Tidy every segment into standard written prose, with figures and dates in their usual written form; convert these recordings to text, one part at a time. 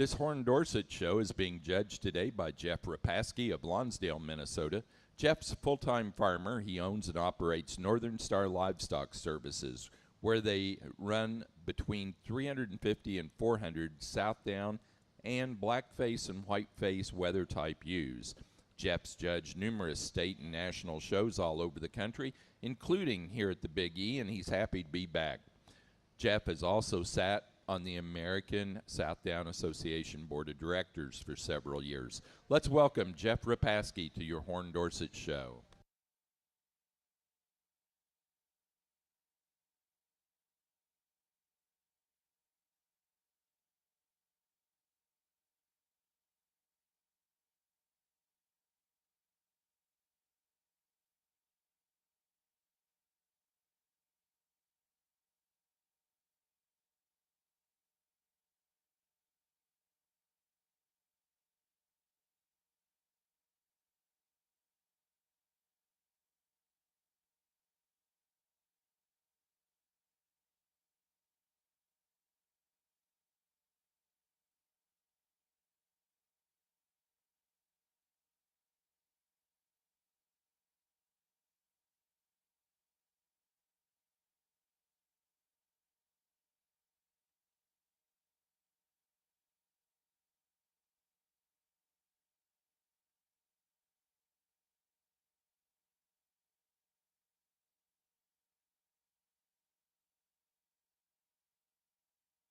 This Horn Dorset show is being judged today by Jeff Rapaski of Lonsdale, Minnesota. Jeff's a full-time farmer. He owns and operates Northern Star Livestock Services, where they run between 350 and 400 Southdown and blackface and whiteface weather-type ewes. Jeff's judged numerous state and national shows all over the country, including here at the Big E, and he's happy to be back. Jeff has also sat on the American Southdown Association Board of Directors for several years. Let's welcome Jeff Rapaski to your Horn Dorset show.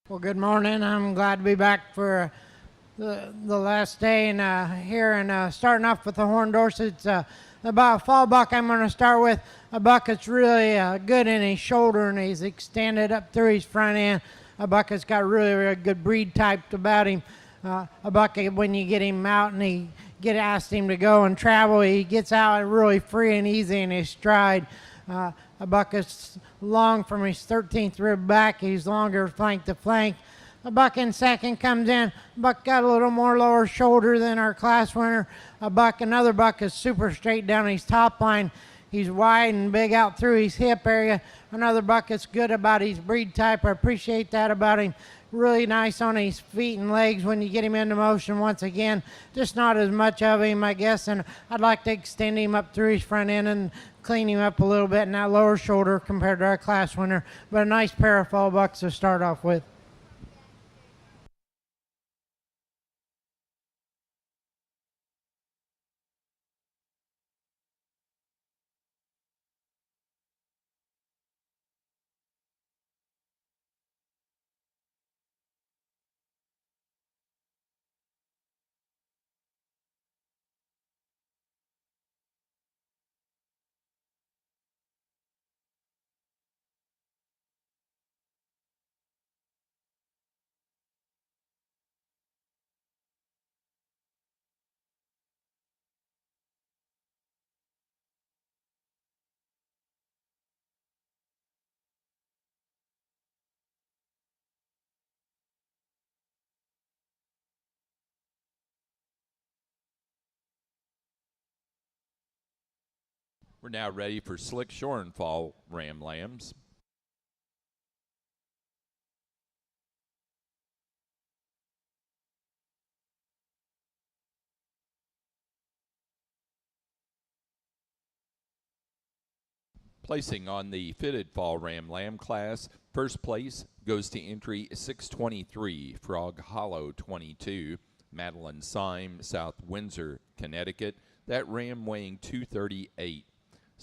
Well, good morning. I'm glad to be back for the last day and here and starting off with the Horn Dorset. It's about a fall buck I'm going to start with. A buck that's really good in his shoulder and he's extended up through his front end. A buck that's got really good breed type about him. A buck, when you get him out and asked him to go and travel, he gets out really free and easy in his stride. A buck is long from his 13th rib back. He's longer flank to flank. A buck in second comes in. A buck got a little more lower shoulder than our class winner. Another buck is super straight down his top line. He's wide and big out through his hip area. Another buck that's good about his breed type. I appreciate that about him. Really nice on his feet and legs when you get him into motion once again. Just not as much of him, I guess, and I'd like to extend him up through his front end and clean him up a little bit in that lower shoulder compared to our class winner. But a nice pair of fall bucks to start off with. We're now ready for Slick Shore and Fall Ram Lambs. Placing on the fitted Fall Ram Lamb class, first place goes to entry 623, Frog Hollow 22, Madeline Syme, South Windsor, Connecticut. That ram weighing 238.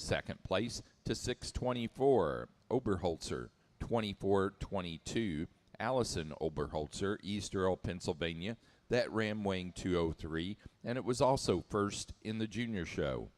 Second place to 624, Oberholzer 2422, Allison Oberholzer, East Earl, Pennsylvania. That ram weighing 203, and it was also first in the junior show.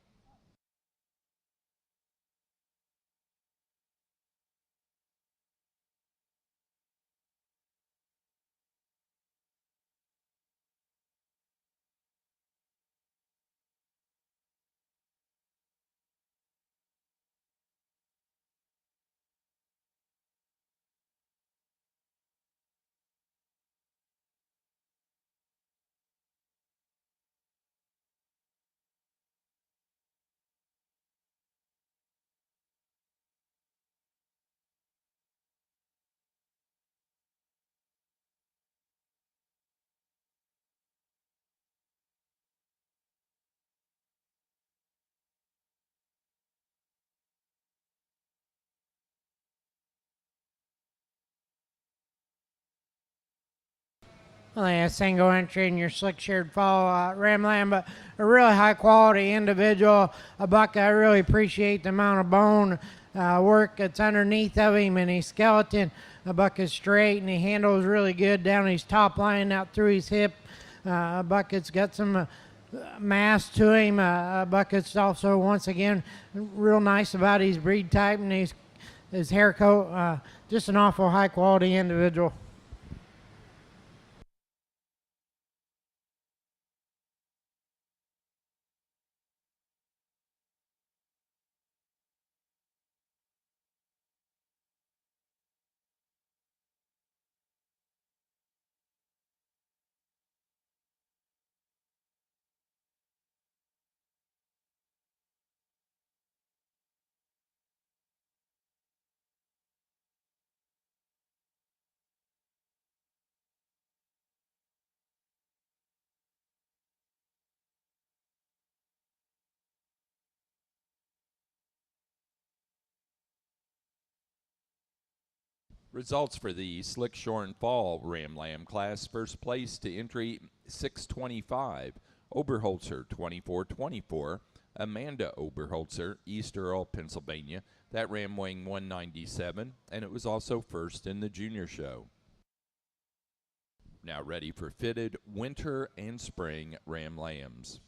only a single entry in your slick sheared fall ram lamb, but a really high quality individual. A buck I really appreciate the amount of bone work that's underneath of him, and his skeleton. A buck is straight and he handles really good down his top line out through his hip. A buck that's got some mass to him. Bucket's also, once again, real nice about his breed type and his hair coat. Just an awful high quality individual. Results for the Slick Shorn Fall Ram Lamb class. First place to entry 625, Oberholzer 2424, Amanda Oberholzer, East Earl, Pennsylvania. That ram weighing 197, and it was also first in the junior show. Now ready for fitted winter and spring ram lambs.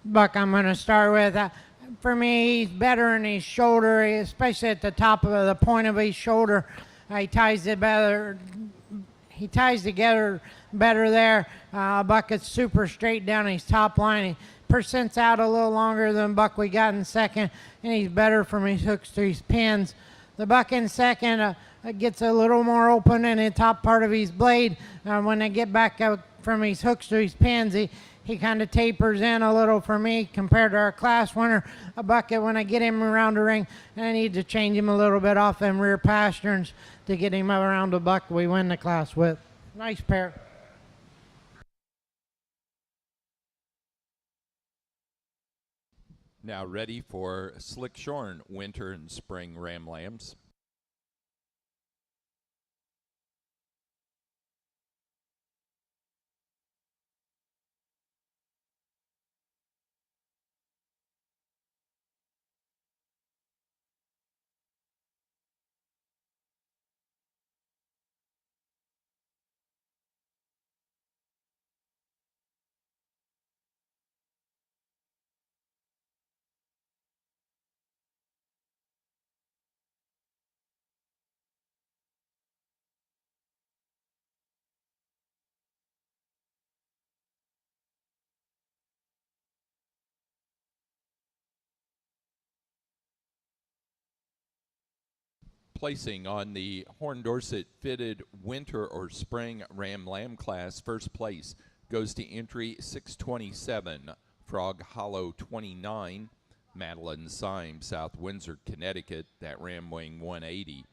Buck I'm going to start with. For me, he's better in his shoulder, especially at the top of the point of his shoulder. He ties it better. He ties together better there. Buck is super straight down his top line. He percents out a little longer than Buck we got in second, and he's better from his hooks to his pins. The buck in second gets a little more open in the top part of his blade. When they get back from his hooks to his pins, he kind of tapers in a little for me compared to our class winner. A bucket, when I get him around the ring, I need to change him a little bit off them rear pasterns to get him around the buck we win the class with. Nice pair. Now ready for Slick Shorn winter and spring ram lambs. Placing on the Horn Dorset fitted winter or spring Ram Lamb class, first place goes to entry 627, Frog Hollow 29, Madeline Syme, South Windsor, Connecticut, that Ram weighing 180.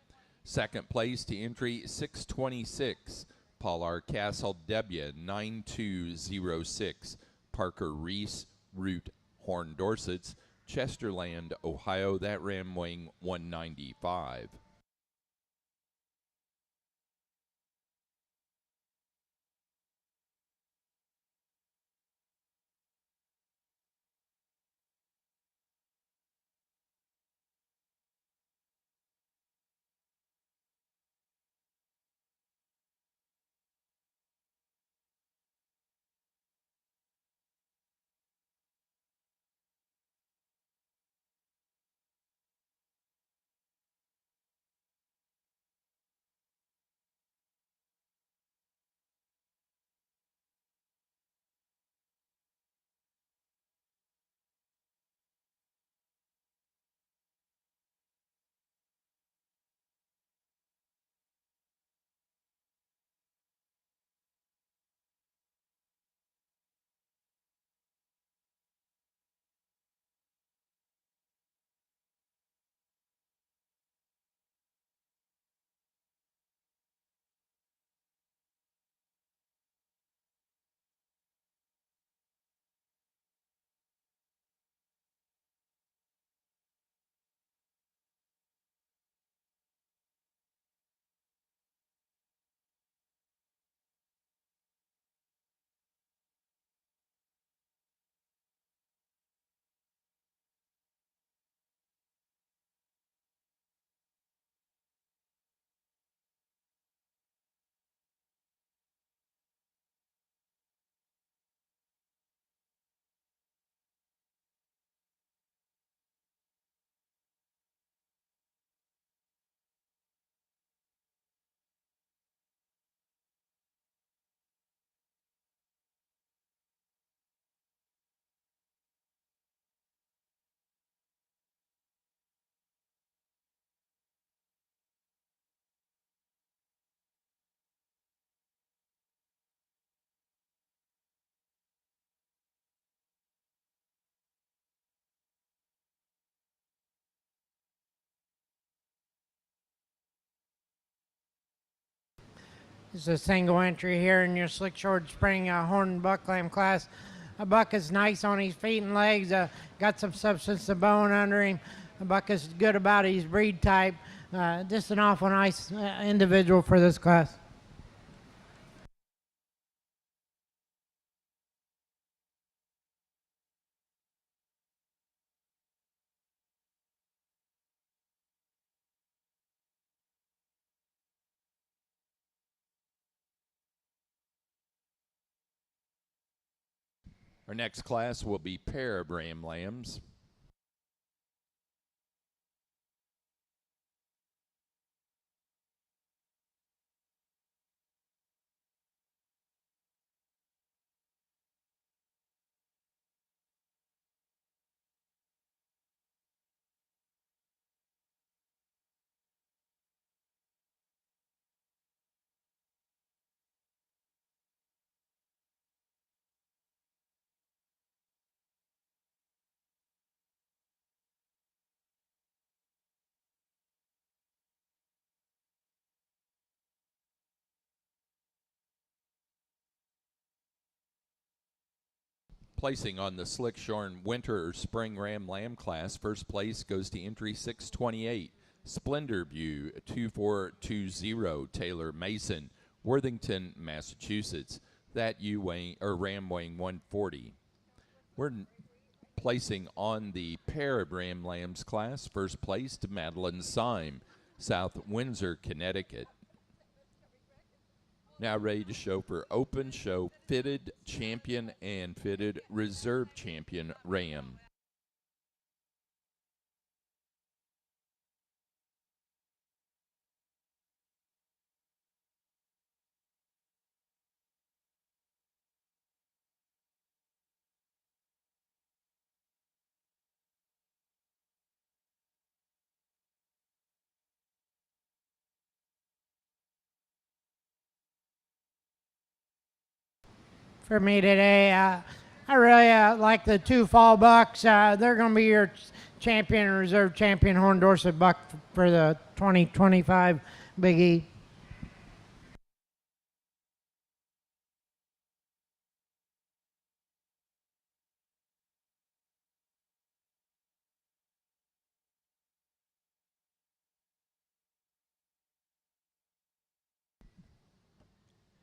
Second place to entry 626, Paular Castle W 9206, Parker Reese, Route Horn Dorsets, Chesterland, Ohio, that Ram weighing 195. It's a single entry here in your slick short spring horn buck lamb class. A buck is nice on his feet and legs, got some substance of bone under him. A buck is good about his breed type. Just an awful nice individual for this class. Our next class will be pair of Ram Lambs. Placing on the slick shorn winter or spring Ram Lamb class, first place goes to entry 628, Splendor View 2420, Taylor Mason, Worthington, Massachusetts. That Ram weighing 140. We're placing on the pair of Ram Lambs class, first place to Madeline Syme, South Windsor, Connecticut. Now ready to show for open show fitted champion and fitted reserve champion Ram. for me today. I really like the two fall bucks. They're going to be your champion and reserve champion Horn Dorset buck for the 2025 Big E.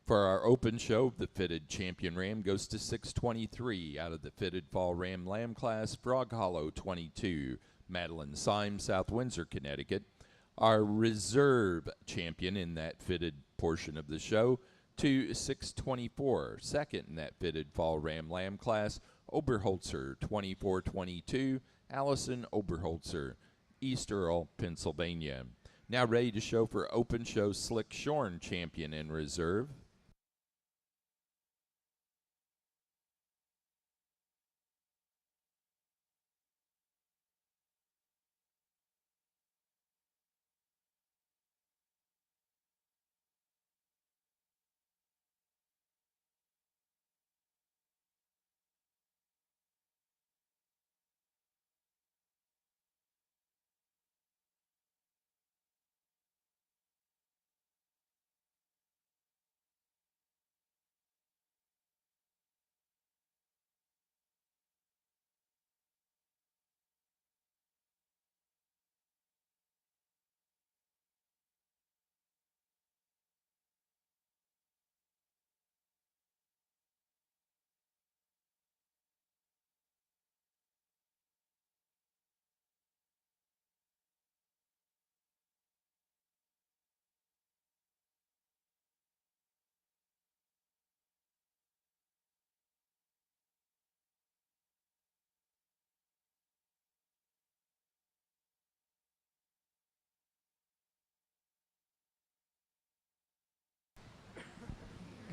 For our open show, the fitted champion ram goes to 623 out of the fitted fall ram lamb class, Frog Hollow 22, Madeline Syme, South Windsor, Connecticut. Our reserve champion in that fitted portion of the show to 624, second in that fitted fall ram lamb class, Oberholzer 2422, Allison Oberholzer, East Earl, Pennsylvania. Now ready to show for open show Slick Shorn champion in reserve.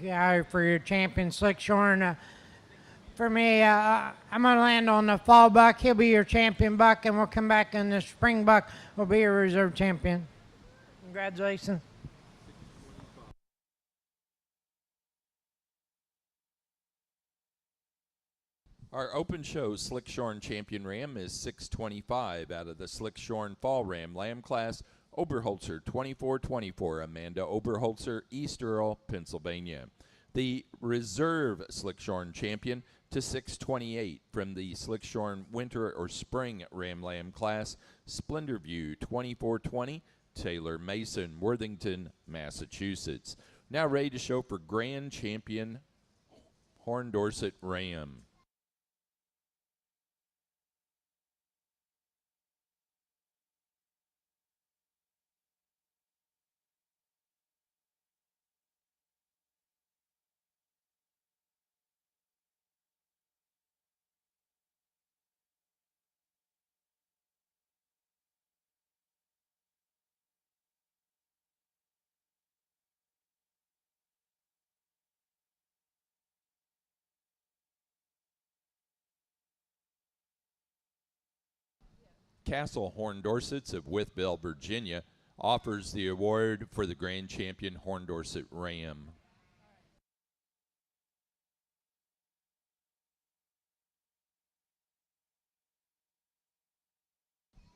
Yeah, for your champion Slick Shorn. For me, I'm going to land on the fall buck. He'll be your champion buck, and we'll come back in the spring buck. Will be your reserve champion. Congratulations. Our open show Slick Shorn champion ram is 625 out of the Slick Shorn fall ram lamb class, Oberholzer 2424, Amanda Oberholzer, East Earl, Pennsylvania. The reserve Slick Shorn champion to 628 from the Slick Shorn winter or spring ram lamb class, Splendor View 2420, Taylor Mason, Worthington, Massachusetts. Now ready to show for grand champion Horn Dorset ram. Castle Horn Dorsets of Wytheville, Virginia, offers the award for the grand champion Horn Dorset ram.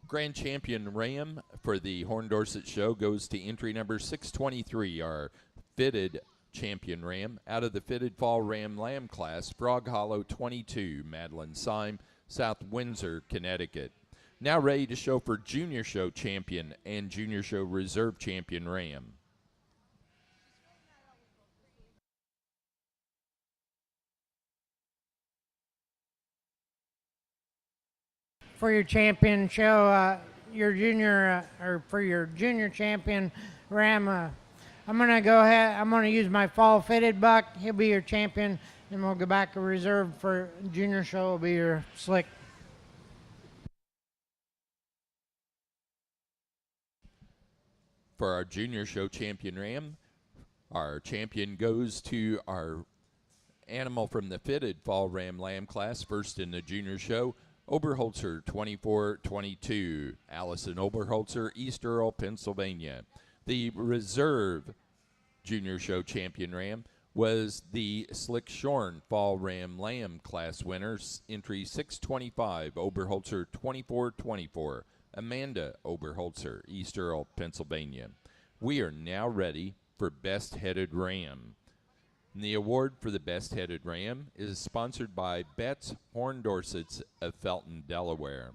Grand champion ram for the Horn Dorset show goes to entry number 623, our fitted champion ram out of the fitted fall ram lamb class, Frog Hollow 22, Madeline Syme, South Windsor, Connecticut. Now ready to show for junior show champion and junior show reserve champion ram. For your champion show, your junior or for your junior champion ram, I'm gonna go ahead. I'm gonna use my fall fitted buck. He'll be your champion, and we'll go back to reserve for junior show. Will be your slick. For our junior show champion ram, our champion goes to our animal from the fitted fall ram lamb class, first in the junior show, Oberholzer 2422, Allison Oberholzer, East Earl, Pennsylvania. The reserve junior show champion ram was the Slick Shorn Fall Ram Lamb class winner, entry 625, Oberholzer 2424, Amanda Oberholzer, East Earl, Pennsylvania. We are now ready for Best Headed Ram. And the award for the Best Headed Ram is sponsored by Betts Horn Dorsets of Felton, Delaware.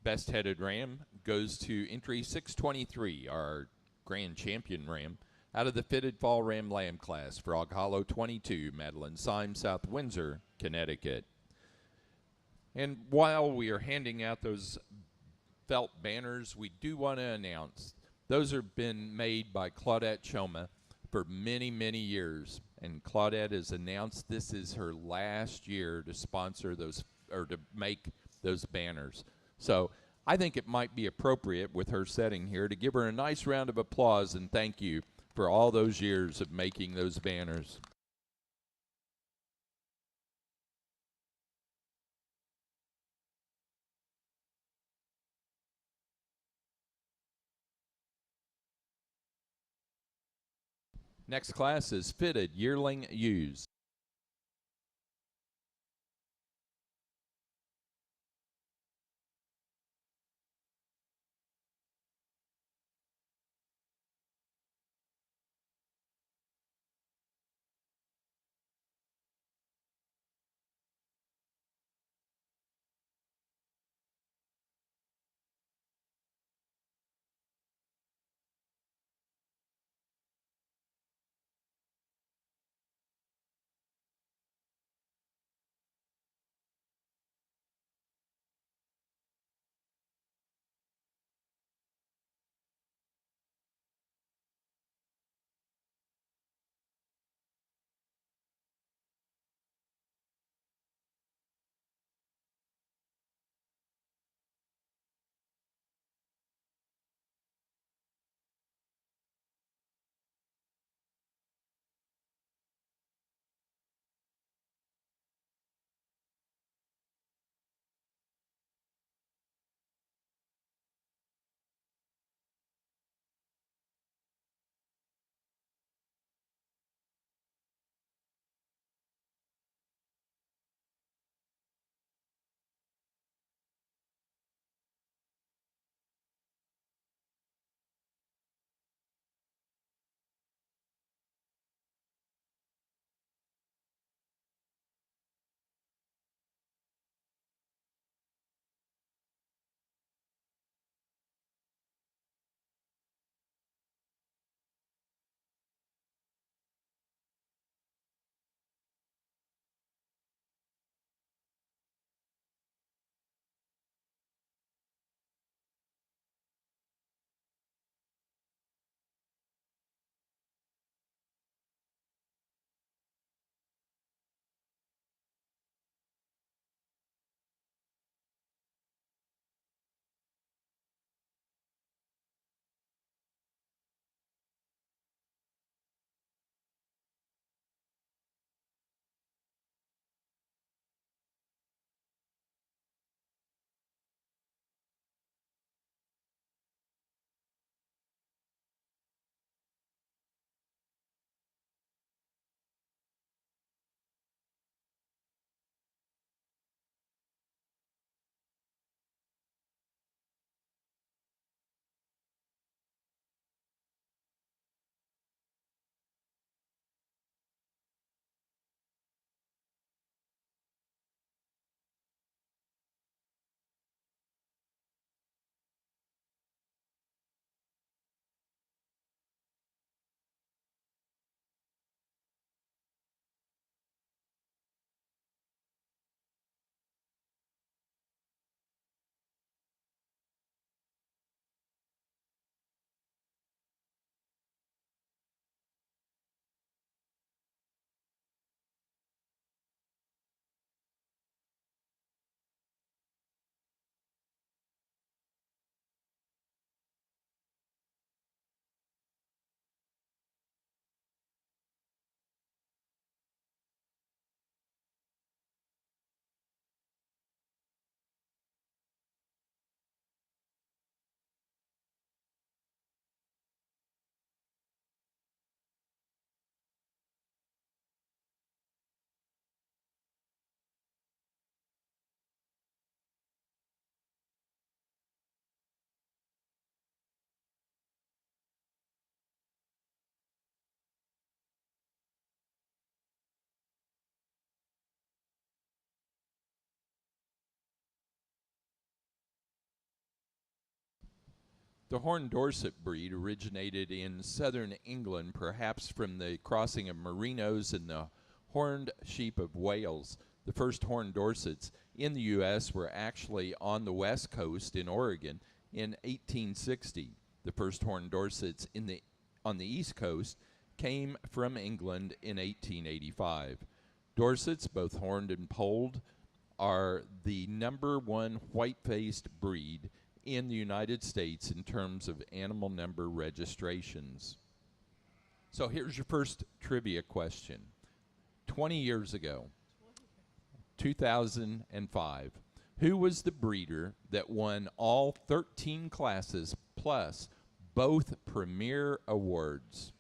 Best Headed Ram goes to entry 623, our grand champion ram, out of the fitted Fall Ram Lamb class, Frog Hollow 22, Madeline Syme, South Windsor, Connecticut. And while we are handing out those felt banners, we do want to announce those have been made by Claudette Choma for many, many years. And Claudette has announced this is her last year to sponsor those or to make those banners. So I think it might be appropriate with her setting here to give her a nice round of applause and thank you for all those years of making those banners. Next class is fitted yearling ewes. The Horned Dorset breed originated in southern England, perhaps from the crossing of Merinos and the Horned Sheep of Wales. The first Horned Dorsets in the U.S. were actually on the west coast in Oregon in 1860. The first Horned Dorsets on the east coast came from England in 1885. Dorsets, both horned and polled, are the number one white-faced breed in the United States in terms of animal number registrations. So here's your first trivia question. 20 years ago, 2005, who was the breeder that won all 13 classes plus both premier awards?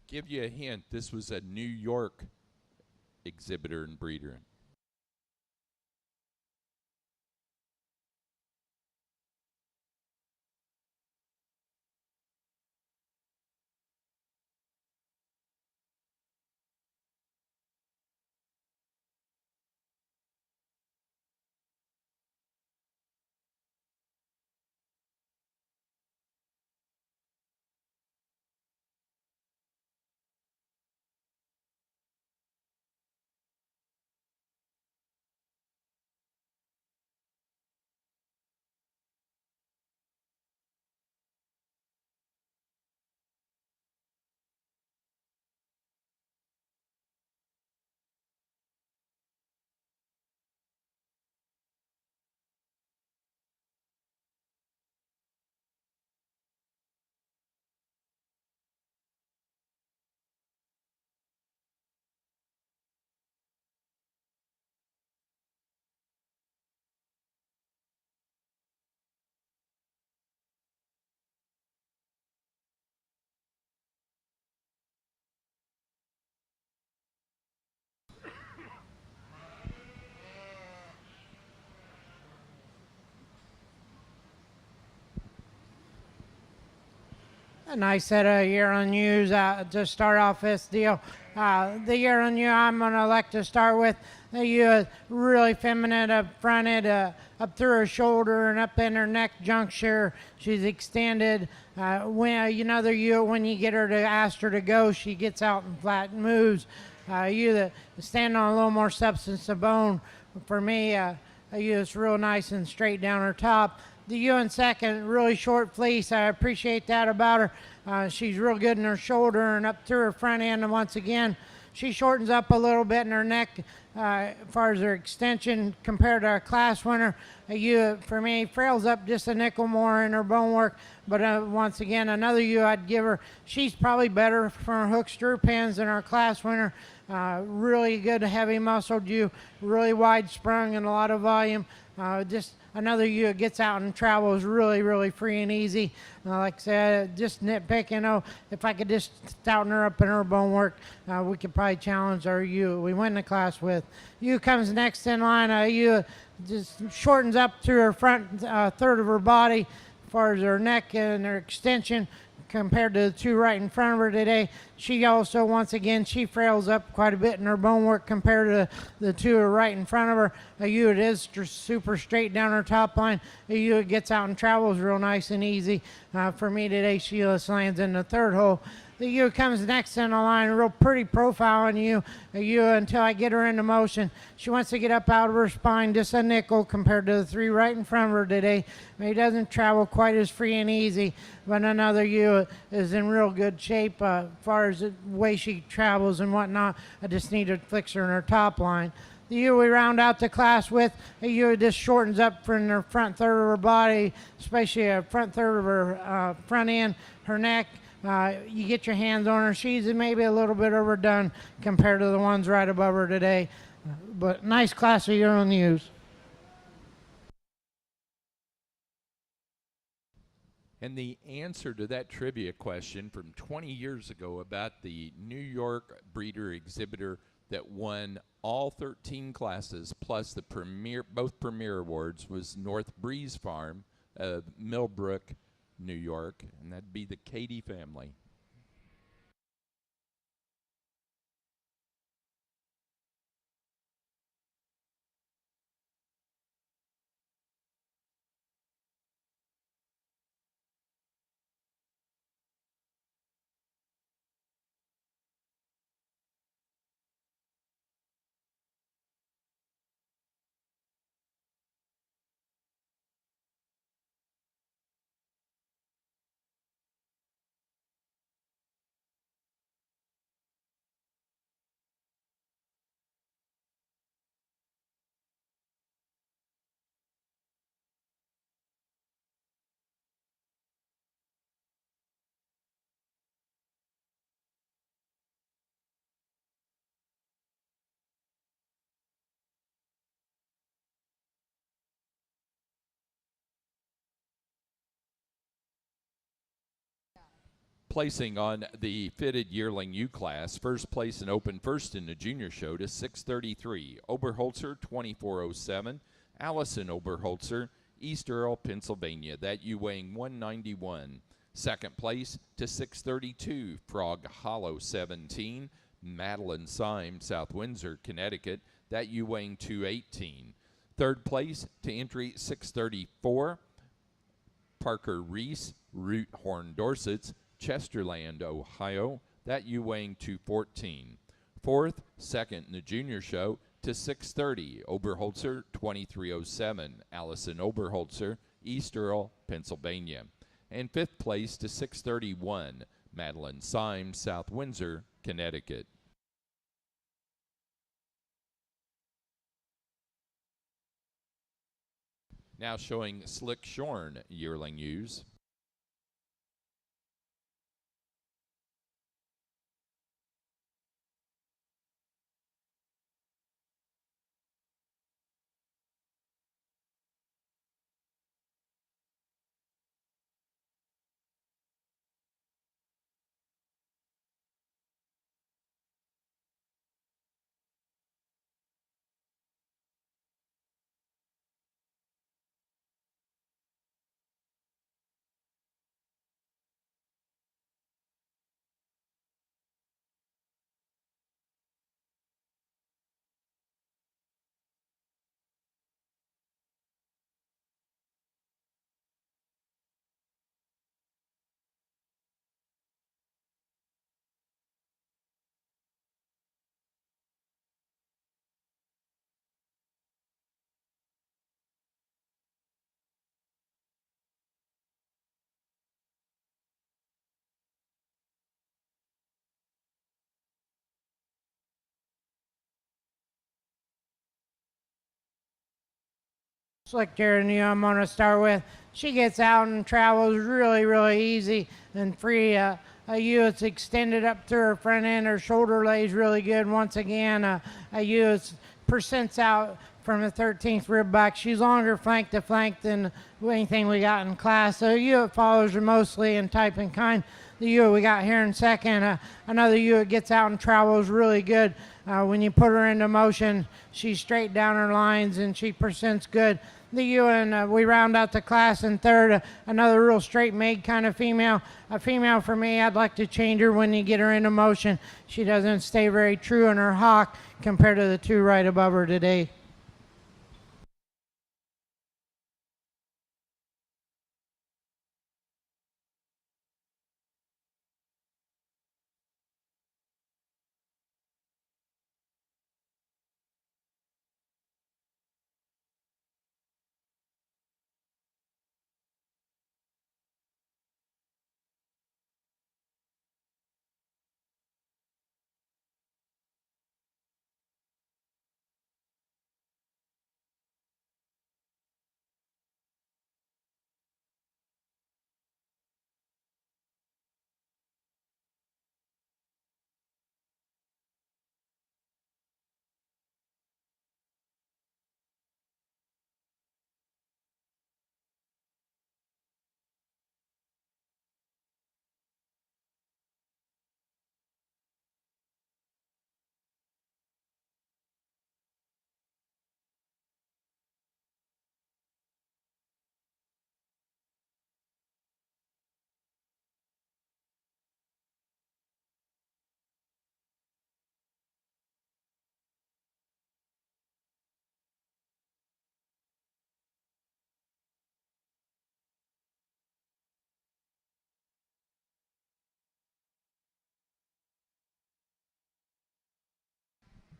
Give you a hint, this was a New York exhibitor and breeder. A nice set of year on ewes to start off this deal. The year on ewe I'm going to elect to start with. The ewe is really feminine up fronted, up through her shoulder and up in her neck juncture. She's extended. Another ewe, when you get her to ask her to go, she gets out and flat moves. Ewe that stand on a little more substance of bone. For me, a ewe is real nice and straight down her top. The ewe in second, really short fleece. I appreciate that about her. She's real good in her shoulder and up through her front end. And once again, she shortens up a little bit in her neck as far as her extension compared to our class winner. A ewe, for me, frails up just a nickel more in her bone work. But once again, another ewe I'd give her. She's probably better from her hook screw pins than our class winner. Really good, heavy muscled ewe, really wide sprung and a lot of volume. Just another ewe gets out and travels really, really free and easy. Like I said, just nitpicking. If I could just stouten her up in her bone work, we could probably challenge our ewe we win the class with. Ewe comes next in line. Ewe just shortens up through her front third of her body as far as her neck and her extension compared to the two right in front of her today. She also, once again, she frails up quite a bit in her bone work compared to the two right in front of her. A ewe it is super straight down her top line. A ewe it gets out and travels real nice and easy. For me today, she lands in the third hole. The ewe comes next in the line, a real pretty profile on you, a ewe until I get her into motion. She wants to get up out of her spine just a nickel compared to the three right in front of her today. He doesn't travel quite as free and easy, but another ewe is in real good shape as far as the way she travels and whatnot. I just need to fix her in her top line. The ewe we round out the class with, a ewe just shortens up from the front third of her body, especially the front third of her front end, her neck. You get your hands on her. She's maybe a little bit overdone compared to the ones right above her today. But nice class of your own ewes. And the answer to that trivia question from 20 years ago about the New York breeder exhibitor that won all 13 classes plus the both premier awards was North Breeze Farm of Millbrook, New York, and that'd be the Cady family. Placing on the fitted yearling U class, first place and open first in the junior show to 633. Oberholzer 2407, Allison Oberholzer, East Earl, Pennsylvania. That ewe weighing 191. Second place to 632. Frog Hollow 17, Madeline Syme, South Windsor, Connecticut. That ewe weighing 218. Third place to entry 634. Parker Reese, Root Horn Dorsets, Chesterland, Ohio. That ewe weighing 214. Fourth, second in the junior show to 630. Oberholzer 2307. Allison Oberholzer, East Earl, Pennsylvania. And fifth place to 631. Madeline Syme, South Windsor, Connecticut. Now showing Slick Shorn yearling ewes. Slick Jared, I'm going to start with. She gets out and travels really, really easy and free. A ewe that's extended up through her front end. Her shoulder lays really good. Once again, a ewe that's percents out from the 13th rib back. She's longer flank to flank than anything we got in class. So a ewe that follows her mostly in type and kind. The ewe we got here in second. Another ewe that gets out and travels really good. When you put her into motion, she's straight down her lines and she percents good. The ewe and we round out the class in third. Another real straight made kind of female. A female for me, I'd like to change her when you get her into motion. She doesn't stay very true in her hock compared to the two right above her today.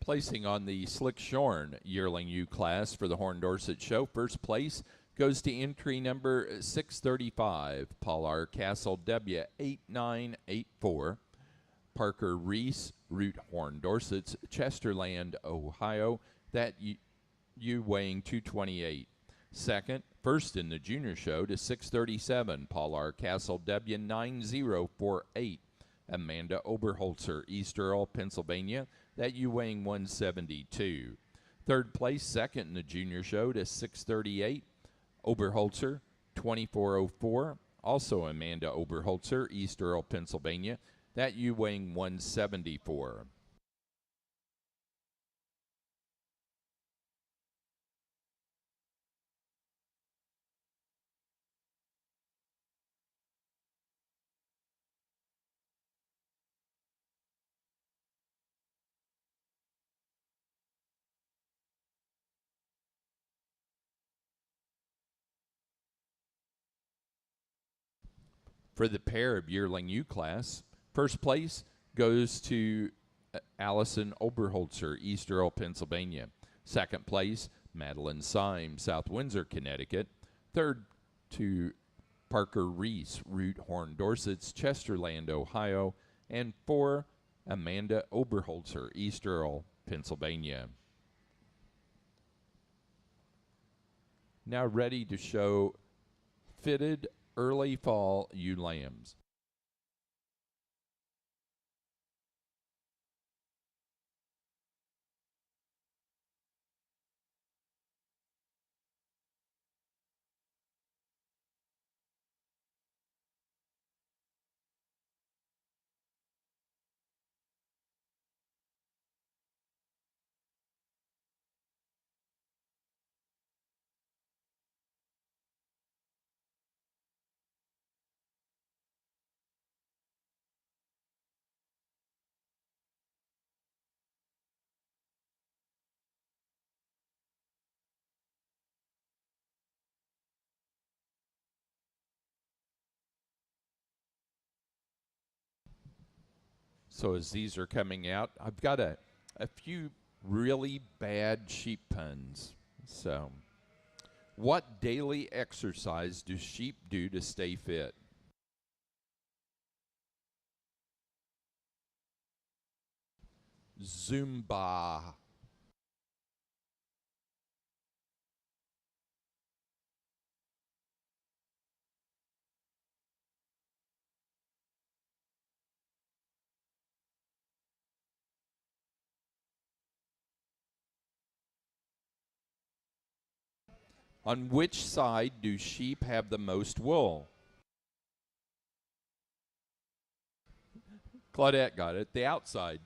Placing on the Slick Shorn Yearling U class for the Horn Dorset Show, first place goes to entry number 635, Paul R. Castle W8984. Parker Reese, Route Horn Dorset's Chesterland, Ohio, that you weighing 228. Second, first in the junior show to 637, Paul R. Castle W9048. Amanda Oberholzer, East Earl, Pennsylvania, that you weighing 172. Third place, second in the junior show to 638, Oberholzer, 2404. Also Amanda Oberholzer, East Earl, Pennsylvania, that you weighing 174. For the pair of yearling U class, first place goes to Allison Oberholzer, East Earl, Pennsylvania. Second place, Madeline Syme, South Windsor, Connecticut. Third to Parker Reese, Route Horn Dorset's Chesterland, Ohio. And four, Amanda Oberholzer, East Earl, Pennsylvania. Now ready to show fitted early fall ewe lambs. So as these are coming out, I've got a few really bad sheep puns. So, what daily exercise do sheep do to stay fit? Zumba. On which side do sheep have the most wool? Claudette got it. The outside.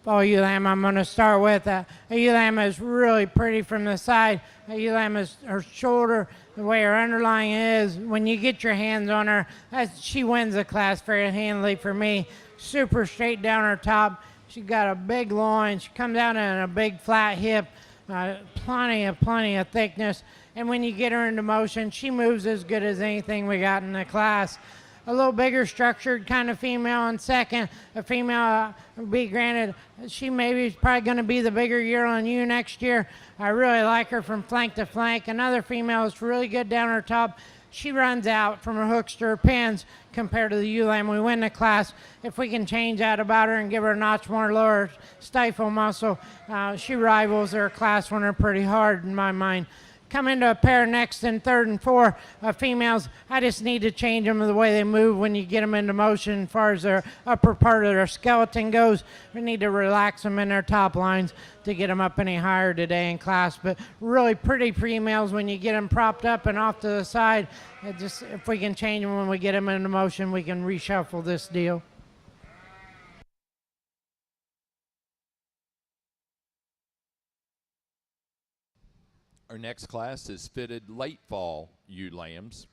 fall ewe lamb I'm going to start with. A ewe lamb is really pretty from the side. A ewe lamb is her shoulder, the way her underlying is. When you get your hands on her, she wins the class very handily for me. Super straight down her top. She's got a big loin. She comes out in a big flat hip. Plenty of thickness. And when you get her into motion, she moves as good as anything we got in the class. A little bigger structured kind of female in second. A female, be granted, she maybe is probably going to be the bigger yearling ewe next year. I really like her from flank to flank. Another female is really good down her top. She runs out from her hooks to her pins compared to the ewe lamb. We win the class. If we can change that about her and give her a notch more lower stifle muscle, she rivals her class winner pretty hard in my mind. Come into a pair next in third and four females. I just need to change them the way they move when you get them into motion as far as their upper part of their skeleton goes. We need to relax them in their top lines to get them up any higher today in class. But really pretty females when you get them propped up and off to the side. If we can change them when we get them into motion, we can reshuffle this deal. Our next class is fitted late fall ewe lambs.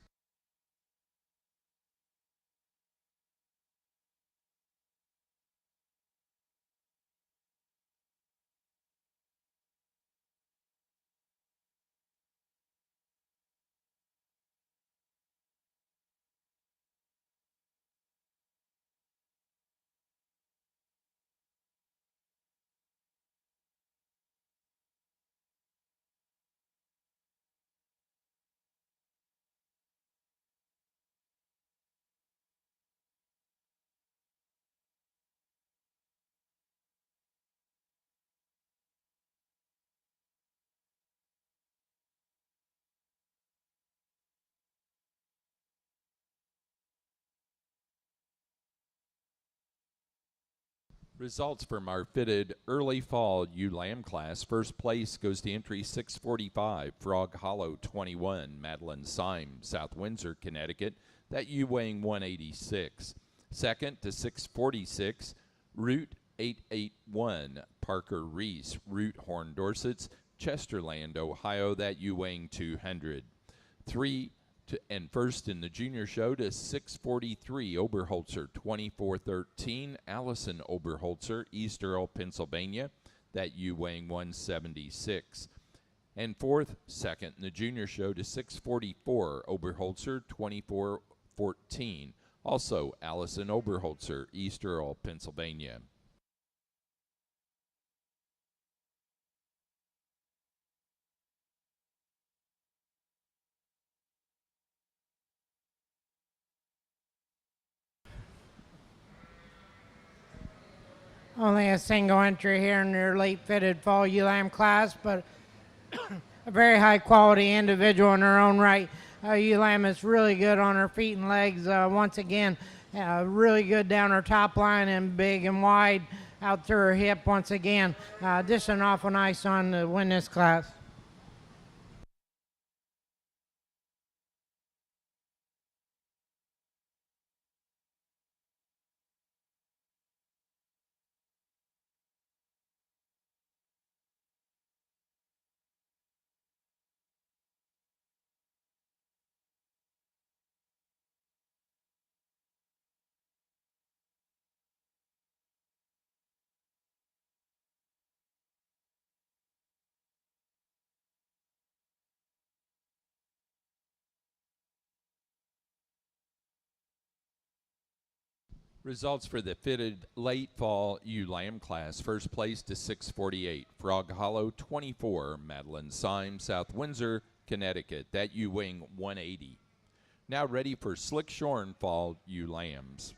Results from our fitted early fall ewe lamb class. First place goes to entry 645, Frog Hollow 21, Madeline Syme, South Windsor, Connecticut. That ewe weighing 186. Second to 646, Route 881, Parker Reese, Route Horn Dorsets, Chesterland, Ohio. That ewe weighing 200. And first in the junior show to 643, Oberholzer 2413, Allison Oberholzer, East Earl, Pennsylvania. That ewe weighing 176. And second in the junior show to 644, Oberholzer 2414, also Allison Oberholzer, East Earl, Pennsylvania. Only a single entry here in their late fitted fall ewe lamb class, but a very high quality individual in her own right. Ewe lamb is really good on her feet and legs. Once again, really good down her top line and big and wide out through her hip once again. Just an awful nice one to win this class. Results for the fitted late fall ewe lamb class. First place to 648, Frog Hollow 24, Madeline Syme, South Windsor, Connecticut. That ewe weighing 180. Now ready for slick shorn fall ewe lambs.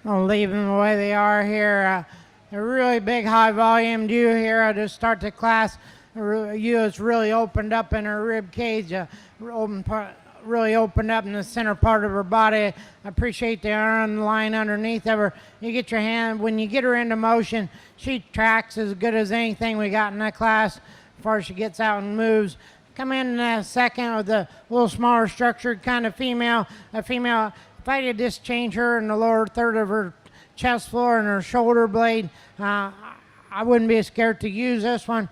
I'll leave them the way they are here. A really big high volume ewe here. I just start the class. Ewe is really opened up in her rib cage, really opened up in the center part of her body. I appreciate the arm line underneath of her. You get your hand, when you get her into motion, she tracks as good as anything we got in that class as far as she gets out and moves. Come in a second with a little smaller structured kind of female. A female, if I could just change her in the lower third of her chest floor and her shoulder blade, I wouldn't be scared to use this one.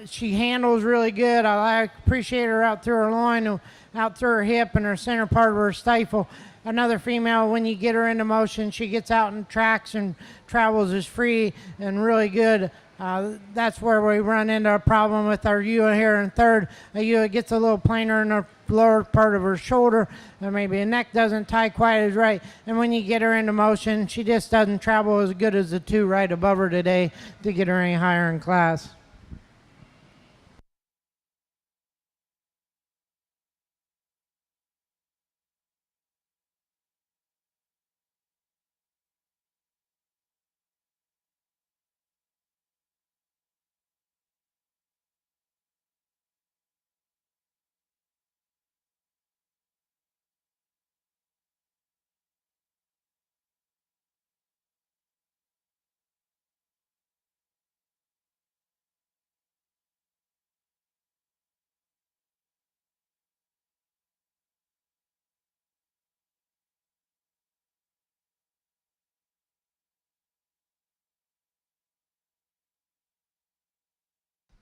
She handles really good. Appreciate her out through her loin, out through her hip and her center part of her stifle. Another female, when you get her into motion, she gets out and tracks and travels as free and really good. That's where we run into a problem with our ewe here in third. A ewe gets a little plainer in the lower part of her shoulder, or maybe a neck doesn't tie quite as right. And when you get her into motion, she just doesn't travel as good as the two right above her today to get her any higher in class.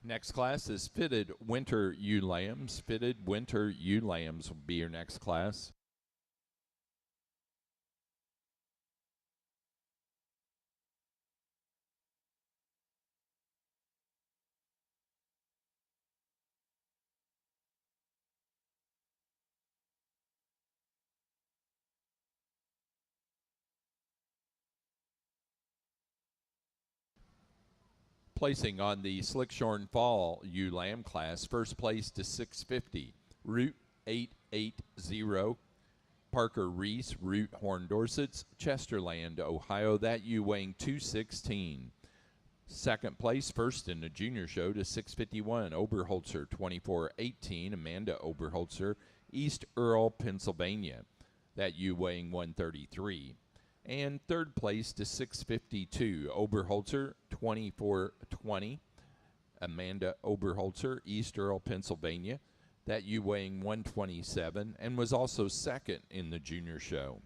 Next class is fitted winter ewe lambs. Fitted winter ewe lambs will be your next class. Placing on the Slickshorn Fall ewe lamb class, first place to 650, Route 880, Parker Reese, Route Horn Dorsets, Chesterland, Ohio. That ewe weighing 216. Second place, first in the junior show to 651, Oberholzer 2418, Amanda Oberholzer, East Earl, Pennsylvania. That ewe weighing 133. And third place to 652, Oberholzer 2420, Amanda Oberholzer, East Earl, Pennsylvania. That ewe weighing 127, and was also second in the junior show.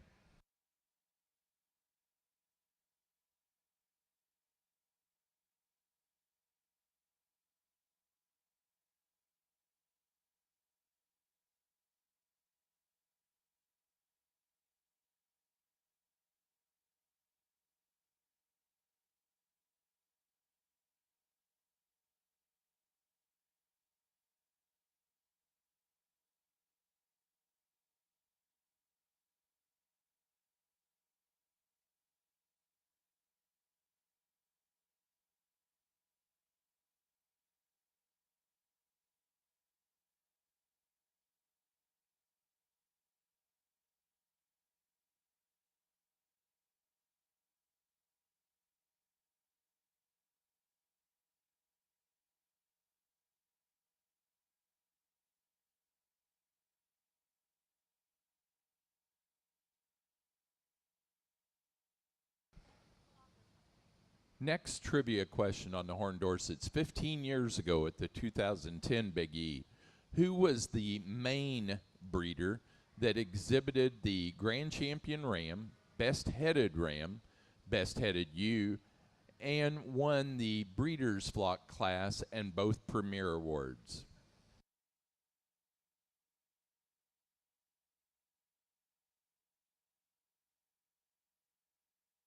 Next trivia question on the Horn Dorsets. 15 years ago at the 2010 Big E, who was the main breeder that exhibited the Grand Champion Ram, Best Headed Ram, Best Headed Ewe, and won the Breeders' Flock class and both Premier Awards?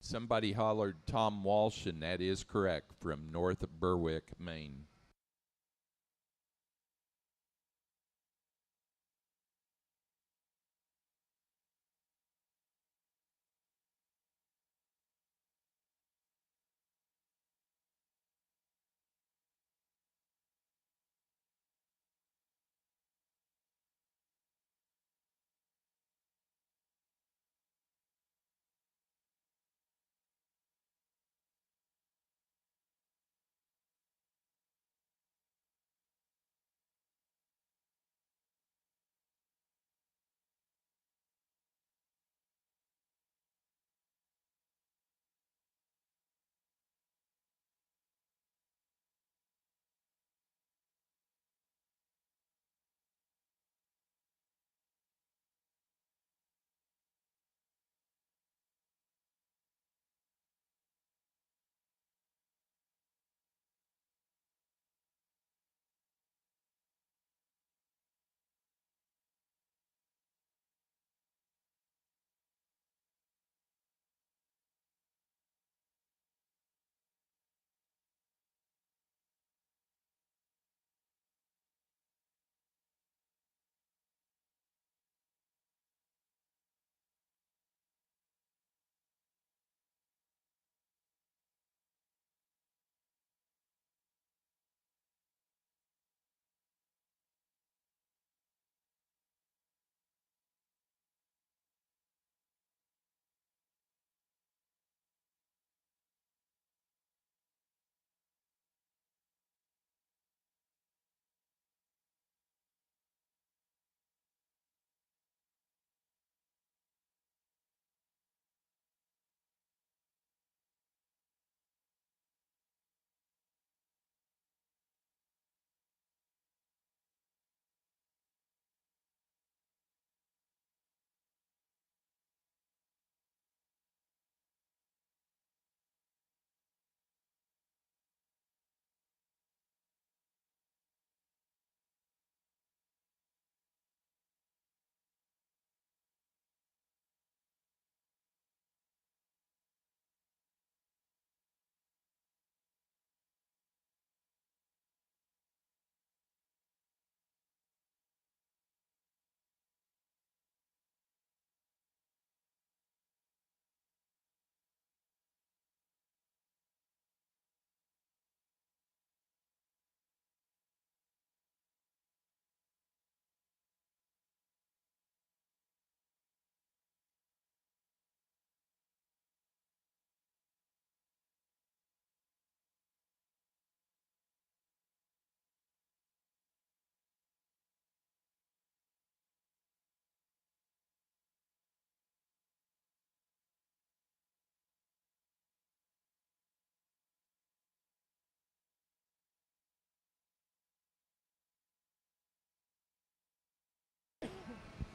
Somebody hollered Tom Walsh, and that is correct, from North Berwick, Maine.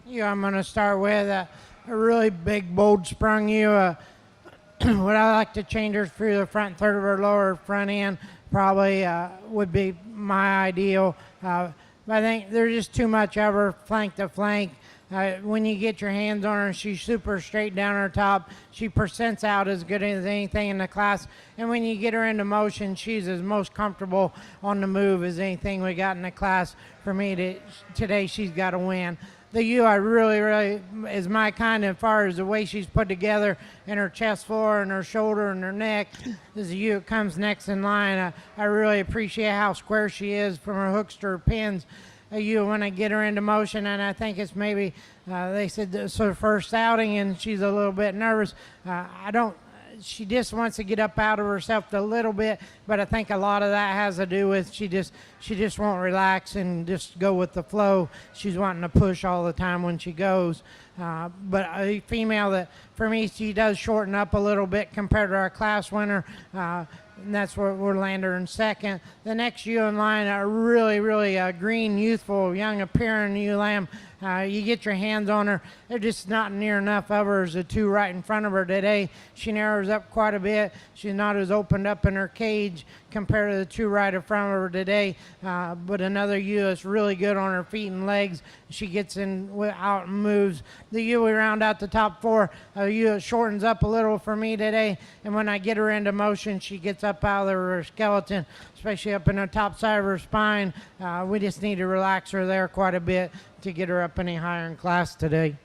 I'm going to start with a really big, bold sprung ewe. What I like to change her through the front third of her lower front end probably would be my ideal. But I think there's just too much of her flank to flank. When you get your hands on her, she's super straight down her top. She percents out as good as anything in the class. And when you get her into motion, she's as most comfortable on the move as anything we got in the class. For me, today she's got to win. The ewe I really is my kind as far as the way she's put together in her chest floor and her shoulder and her neck. This is the ewe that comes next in line. I really appreciate how square she is from her hooks to her pins. A ewe when I get her into motion, and I think it's maybe they said it's her first outing and she's a little bit nervous. I don't. She just wants to get up out of herself a little bit, but I think a lot of that has to do with she just won't relax and just go with the flow. She's wanting to push all the time when she goes. But a female that, for me, she does shorten up a little bit compared to our class winner. And that's where we'll land her in second. The next ewe in line, a really green, youthful, young appearing ewe lamb. You get your hands on her. They're just not near enough of her as the two right in front of her today. She narrows up quite a bit. She's not as opened up in her cage compared to the two right in front of her today. But another ewe that's really good on her feet and legs. She gets in out and moves. The ewe we round out the top four. A ewe that shortens up a little for me today. And when I get her into motion, she gets up out of her skeleton, especially up in the top side of her spine. We just need to relax her there quite a bit to get her up any higher in class today.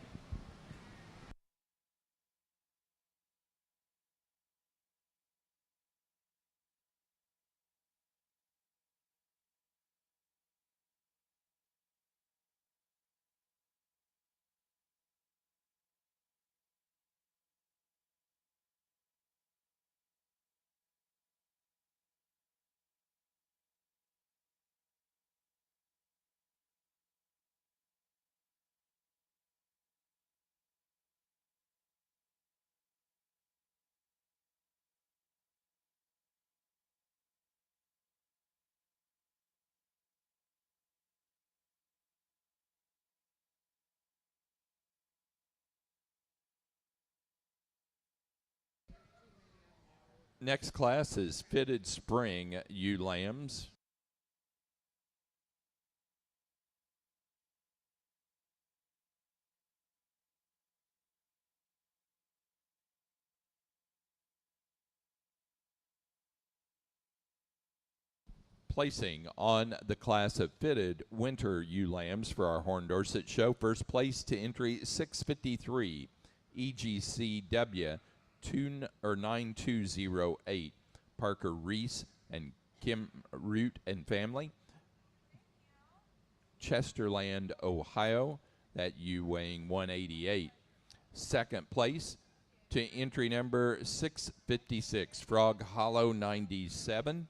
Next class is fitted spring ewe lambs. Placing on the class of fitted winter ewe lambs for our Horn Dorset show. First place to entry 653 EGCW 9208. Parker Reese and Kim Root and family. Chesterland, Ohio. That ewe weighing 188. Second place to entry number 656 Frog Hollow 97.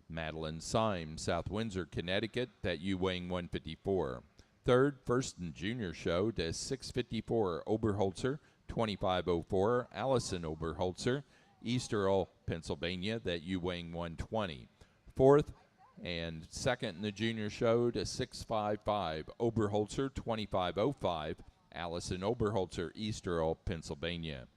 Madeline Syme, South Windsor, Connecticut, that ewe weighing 154. Third, first and junior show to 654 Oberholzer, 2504, Allison Oberholzer, East Earl, Pennsylvania, that ewe weighing 120. Fourth and second in the junior show to 655 Oberholzer, 2505, Allison Oberholzer, East Earl, Pennsylvania.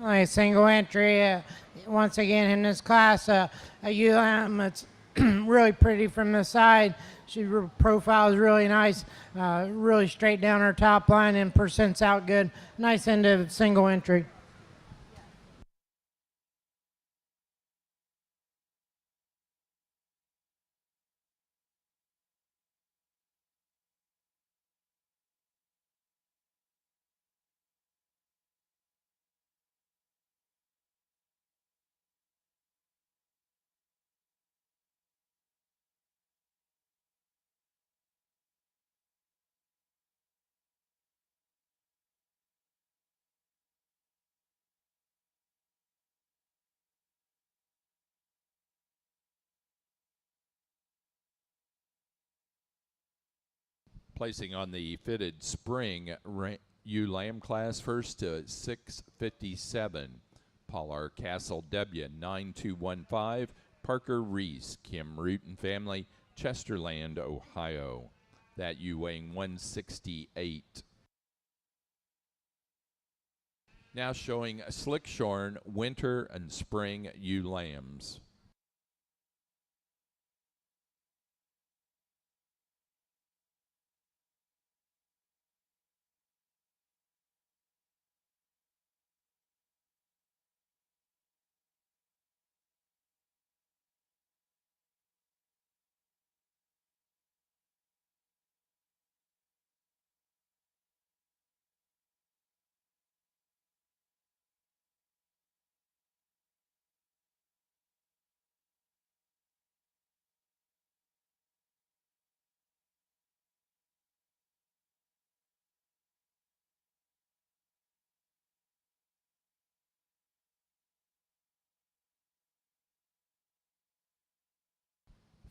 A single entry, once again in this class, a ewe lamb that's really pretty from the side. She profile is really nice, really straight down her top line and percents out good. Nice end of single entry. Placing on the fitted spring ewe lamb class, first to 657. Paul Castle W 9215. Parker Reese, Kim Root and family, Chesterland, Ohio. That ewe weighing 168. Now showing slick shorn winter and spring ewe lambs.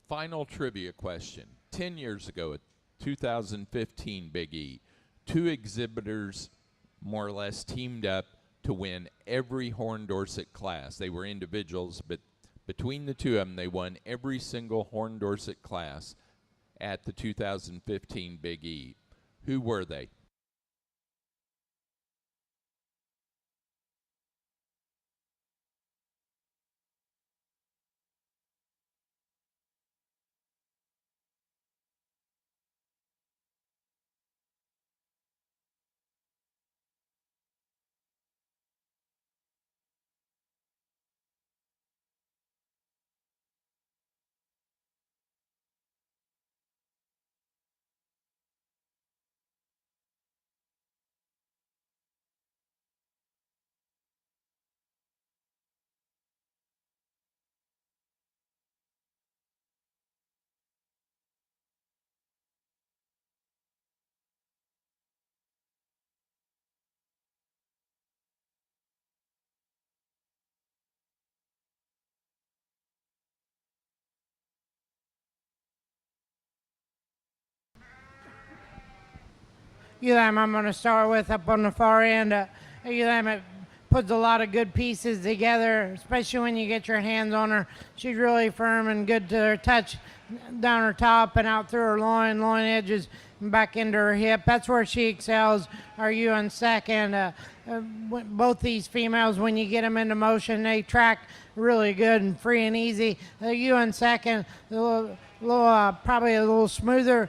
Final trivia question. 10 years ago, at 2015 Big E, two exhibitors more or less teamed up to win every Horn Dorset class. They were individuals, but between the two of them, they won every single Horn Dorset class at the 2015 Big E. Who were they? Ewe lamb I'm going to start with up on the far end. Ewe lamb, it puts a lot of good pieces together, especially when you get your hands on her. She's really firm and good to her touch down her top and out through her loin edges and back into her hip. That's where she excels. Are you in second? Both these females, when you get them into motion, they track really good and free and easy. You in second, probably a little smoother.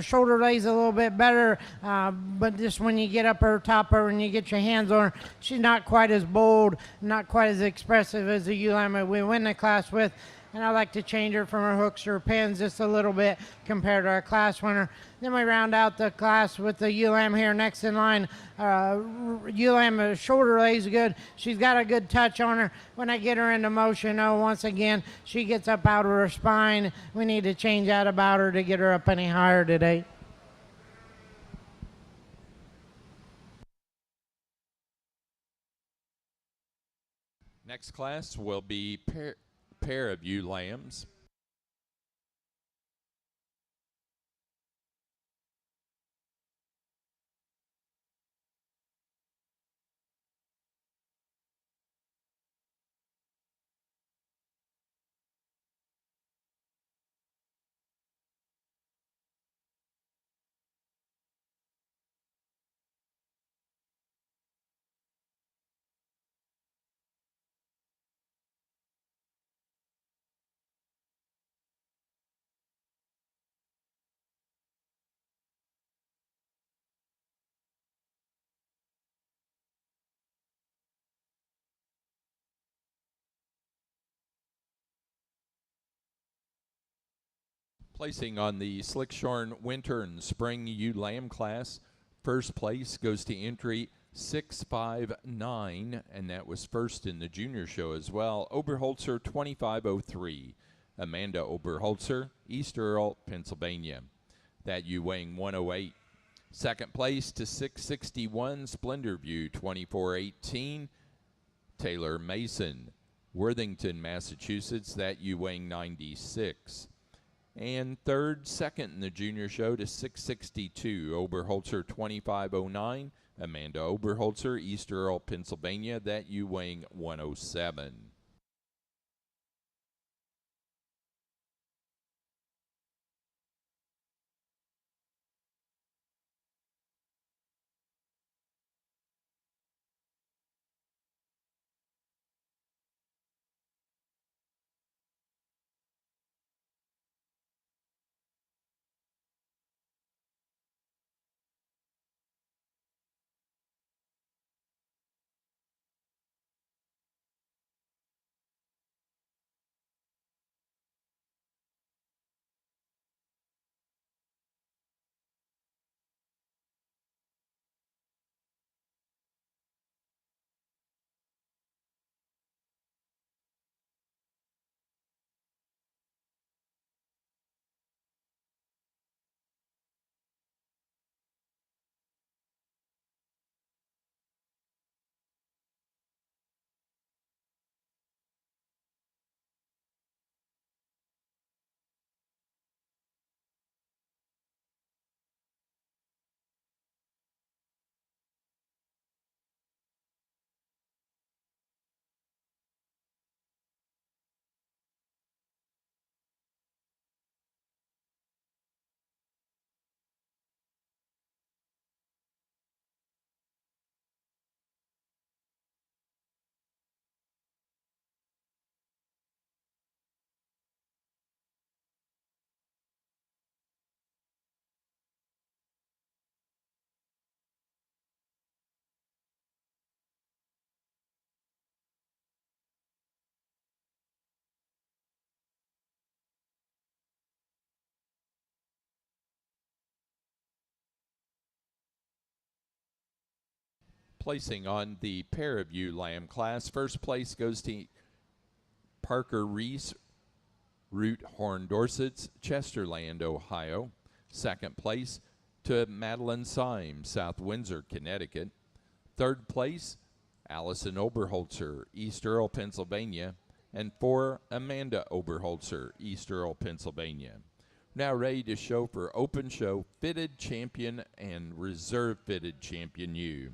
Shoulder lays a little bit better, but just when you get up her top her and you get your hands on her, she's not quite as bold, not quite as expressive as the ewe lamb we win the class with. And I like to change her from her hooks to her pins just a little bit compared to our class winner. Then we round out the class with the ewe lamb here next in line. Ewe lamb shoulder lays good. She's got a good touch on her. When I get her into motion, once again, she gets up out of her spine. We need to change that about her to get her up any higher today. Next class will be pair of ewe lambs. Placing on the slick-shorn winter and spring ewe lamb class, first place goes to entry 659, and that was first in the junior show as well. Oberholzer 2503. Amanda Oberholzer, East Earl, Pennsylvania. That ewe weighing 108. Second place to 661, Splendor View 2418. Taylor Mason, Worthington, Massachusetts. That ewe weighing 96. And third, second in the junior show to 662, Oberholzer 2509, Amanda Oberholzer, East Earl, Pennsylvania, that U weighing 107. Placing on the pair of ewe lamb class, first place goes to Parker Reese, Root Horn Dorsets, Chesterland, Ohio. Second place to Madeline Syme, South Windsor, Connecticut. Third place, Allison Oberholzer, East Earl, Pennsylvania. And four, Amanda Oberholzer, East Earl, Pennsylvania. Now ready to show for Open Show Fitted Champion and Reserve Fitted Champion ewe.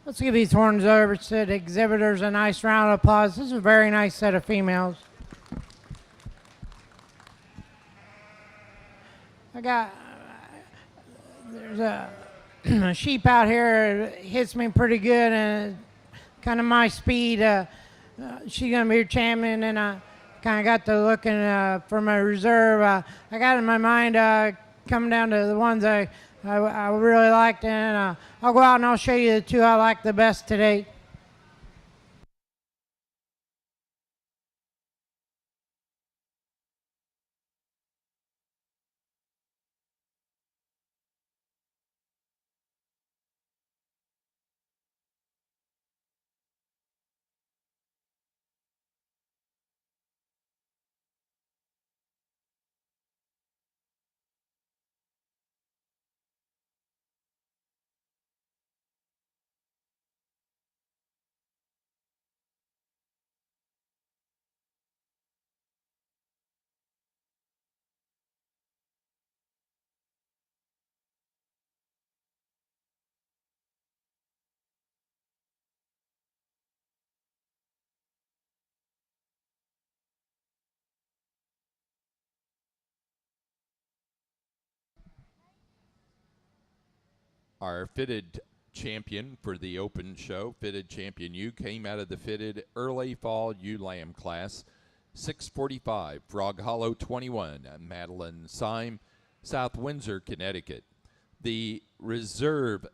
Let's give these horns over to the exhibitors a nice round of applause. This is a very nice set of females. There's a sheep out here. It hits me pretty good and kind of my speed. She's going to be your champion, and I kind of got to looking for my reserve. I got in my mind coming down to the ones I really liked, and I'll go out and I'll show you the two I like the best today. Our fitted champion for the open show, fitted champion U, came out of the fitted early fall ewe lamb class. 645, Frog Hollow 21, Madeline Syme, South Windsor, Connecticut. The reserve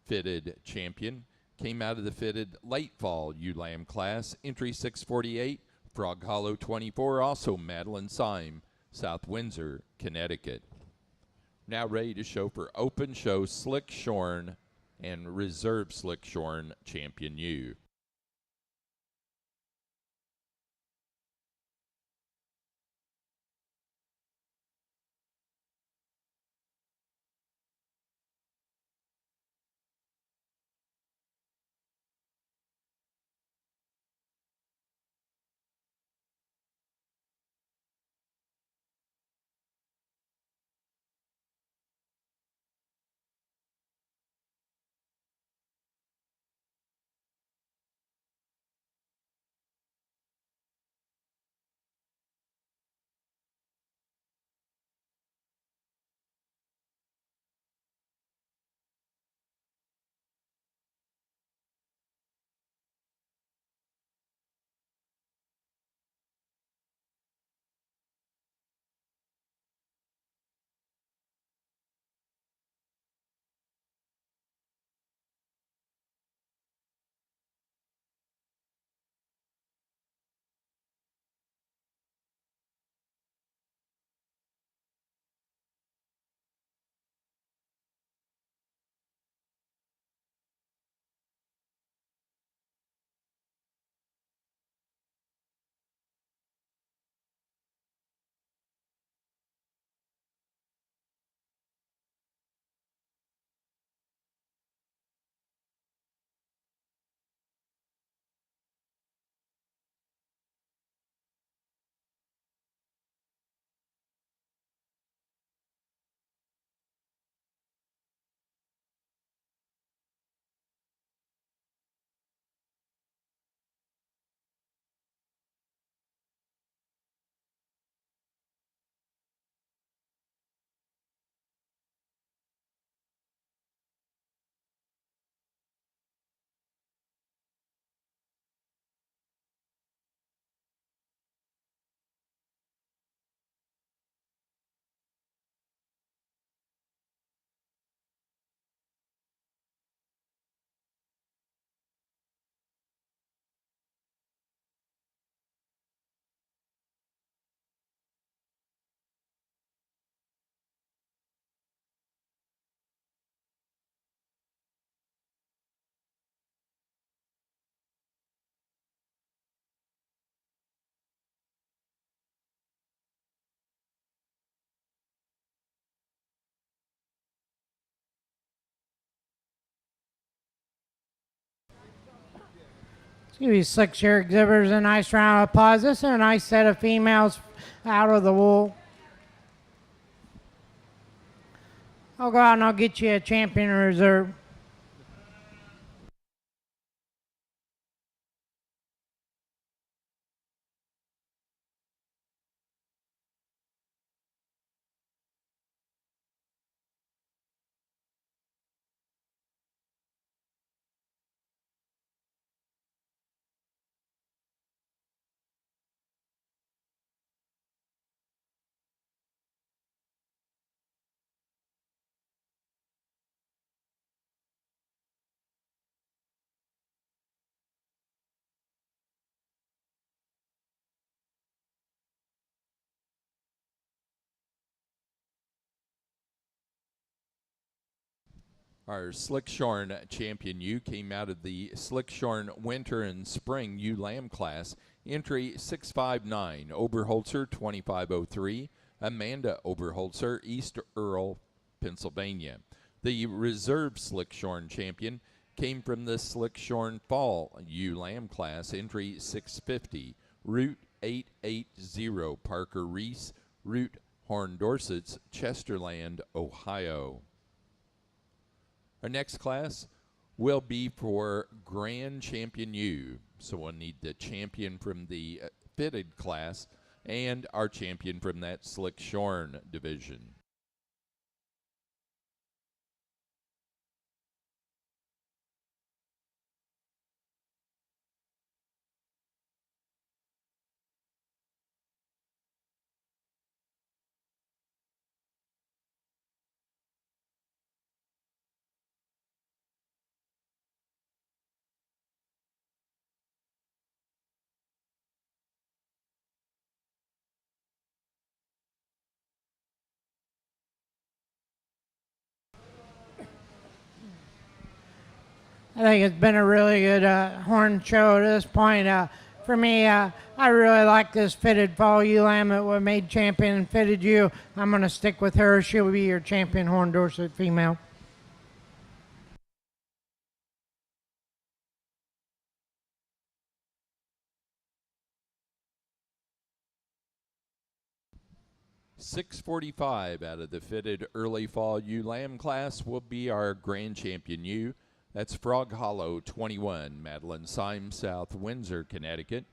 fitted champion came out of the fitted late fall ewe lamb class, entry 648, Frog Hollow 24, also Madeline Syme, South Windsor, Connecticut. Now ready to show for open show Slick Shorn and reserve Slick Shorn champion U. Let's give these Slick Share exhibitors a nice round of applause. This is a nice set of females out of the wool. I'll go out and I'll get you a champion reserve. Our Slickshorn champion ewe came out of the Slickshorn Winter and Spring ewe lamb class. Entry 659, Oberholzer 2503, Amanda Oberholzer, East Earl, Pennsylvania. The reserve Slickshorn champion came from the Slickshorn Fall ewe lamb class. Entry 650, Route 880, Parker Reese, Route Horn Dorsets, Chesterland, Ohio. Our next class will be for Grand Champion U. So we'll need the champion from the fitted class and our champion from that Slickshorn division. I think it's been a really good horn show to this point. For me, I really like this fitted fall ewe lamb that was made champion and fitted you. I'm going to stick with her. She'll be your champion Horn Dorset female. $645 out of the fitted early fall ewe lamb class will be our grand champion ewe. That's Frog Hollow 21, Madeline Syme, South Windsor, Connecticut.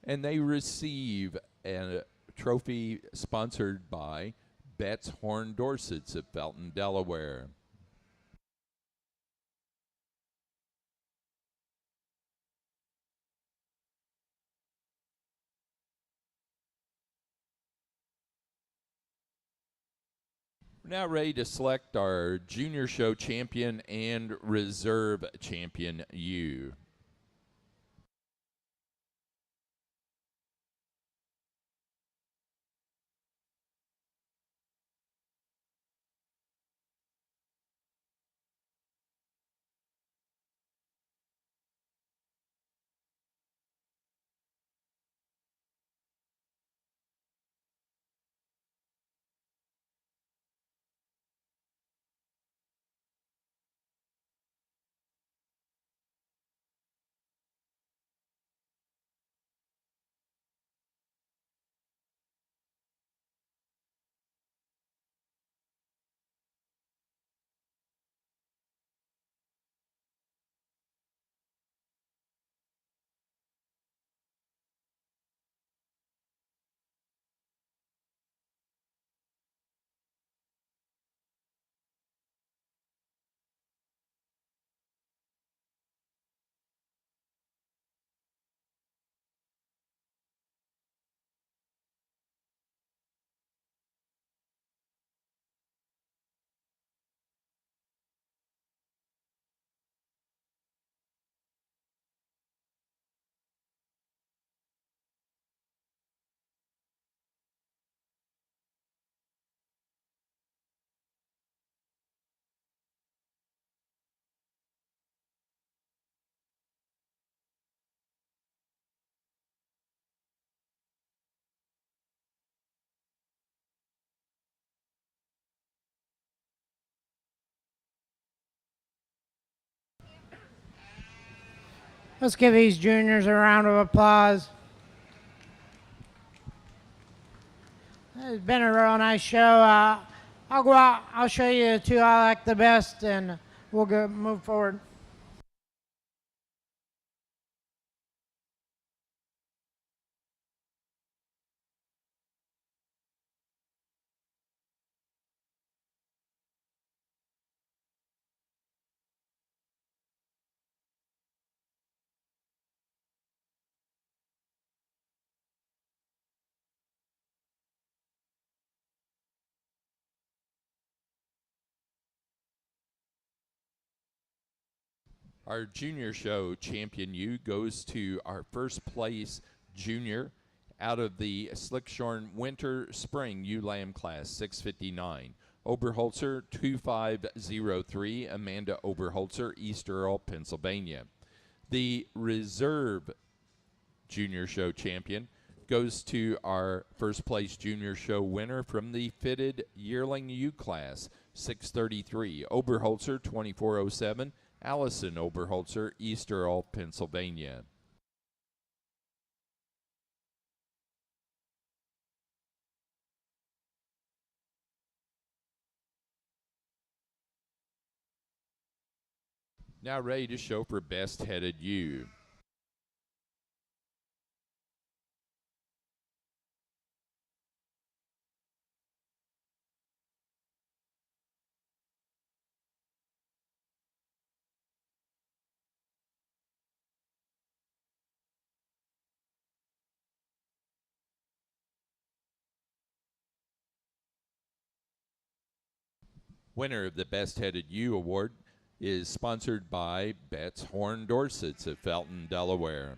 And they receive a trophy sponsored by Betts Horn Dorsets of Felton, Delaware. We're now ready to select our junior show champion and reserve champion ewe. Let's give these juniors a round of applause. It's been a real nice show. I'll go out. I'll show you the two I like the best, and we'll move forward. Our junior show champion ewe goes to our first place junior out of the Slickshorn Winter Spring ewe lamb class 659, Oberholzer 2503, Amanda Oberholzer, East Earl, Pennsylvania. The reserve junior show champion goes to our first place junior show winner from the fitted yearling U class, 633, Oberholzer 2407, Allison Oberholzer, East Earl, Pennsylvania. Now ready to show for best headed ewe. Winner of the Best Headed Ewe Award is sponsored by Betts Horn Dorsets of Felton, Delaware.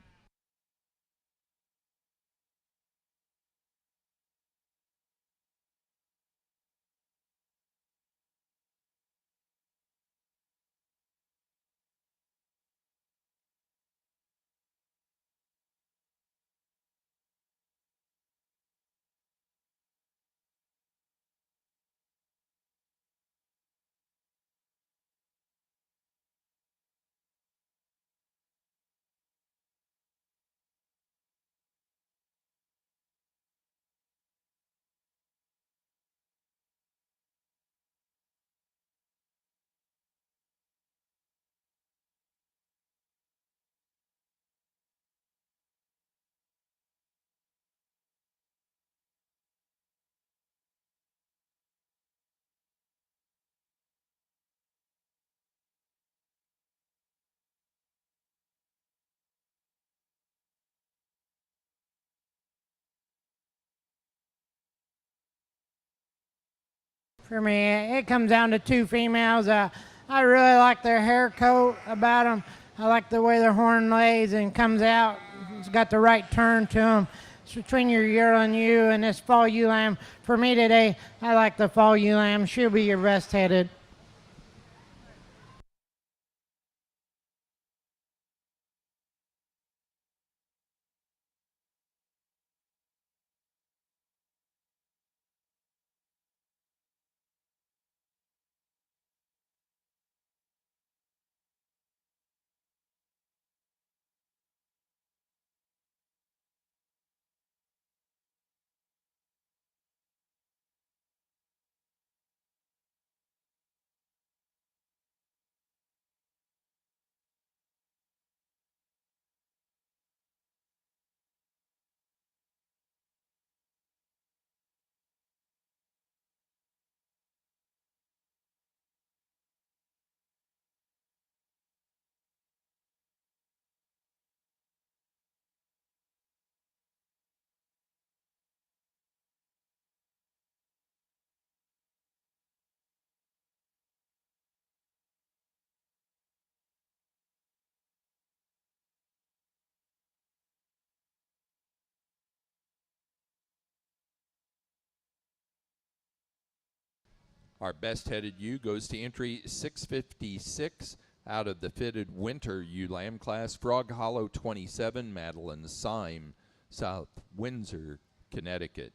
For me, it comes down to two females. I really like their hair coat about them. I like the way their horn lays and comes out. It's got the right turn to them. It's between your yearling ewe and this fall ewe lamb. For me today, I like the fall ewe lamb. She'll be your best headed. Our best headed ewe goes to entry 656 out of the fitted winter ewe lamb class, Frog Hollow 27, Madeline Syme, South Windsor, Connecticut.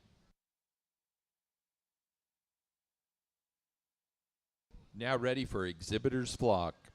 Now ready for exhibitor's flock.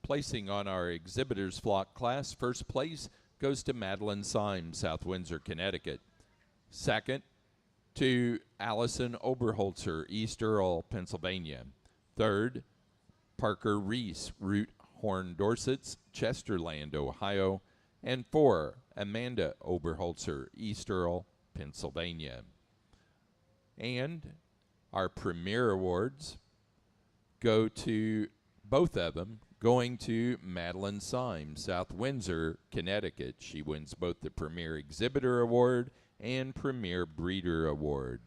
Placing on our exhibitors flock class, first place goes to Madeline Syme, South Windsor, Connecticut. Second, to Allison Oberholzer, East Earl, Pennsylvania. Third, Parker Reese, Root Horn Dorsets, Chesterland, Ohio. And 4, Amanda Oberholzer, East Earl, Pennsylvania. And our Premier Awards go to both of them, going to Madeline Syme, South Windsor, Connecticut. She wins both the Premier Exhibitor Award and Premier Breeder Award.